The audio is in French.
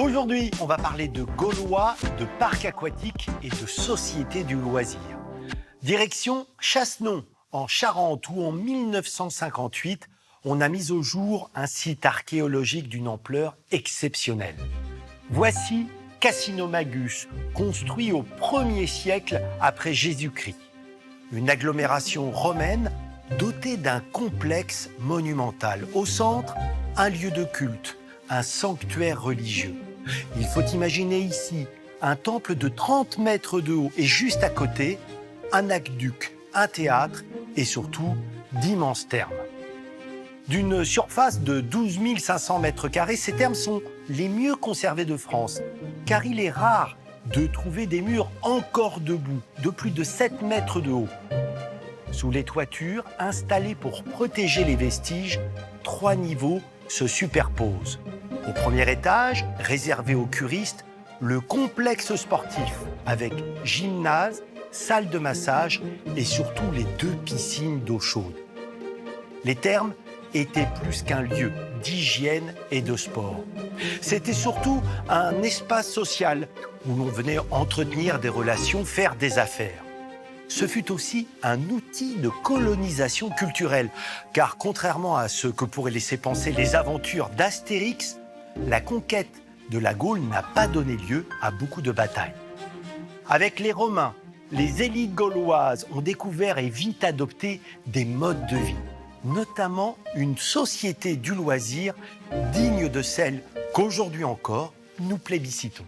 Aujourd'hui, on va parler de Gaulois, de parcs aquatiques et de sociétés du loisir. Direction Chassenon, en Charente, où en 1958, on a mis au jour un site archéologique d'une ampleur exceptionnelle. Voici Cassinomagus, construit au 1er siècle après Jésus-Christ. Une agglomération romaine dotée d'un complexe monumental. Au centre, un lieu de culte, un sanctuaire religieux. Il faut imaginer ici un temple de 30 mètres de haut et juste à côté, un aqueduc, un théâtre et surtout d'immenses thermes. D'une surface de 12 500 mètres carrés, ces thermes sont les mieux conservés de France, car il est rare de trouver des murs encore debout, de plus de 7 mètres de haut. Sous les toitures, installées pour protéger les vestiges, 3 niveaux se superposent. Au premier étage, réservé aux curistes, le complexe sportif avec gymnase, salle de massage et surtout les 2 piscines d'eau chaude. Les thermes étaient plus qu'un lieu d'hygiène et de sport. C'était surtout un espace social où l'on venait entretenir des relations, faire des affaires. Ce fut aussi un outil de colonisation culturelle, car contrairement à ce que pourraient laisser penser les aventures d'Astérix, la conquête de la Gaule n'a pas donné lieu à beaucoup de batailles. Avec les Romains, les élites gauloises ont découvert et vite adopté des modes de vie, notamment une société du loisir digne de celle qu'aujourd'hui encore nous plébiscitons.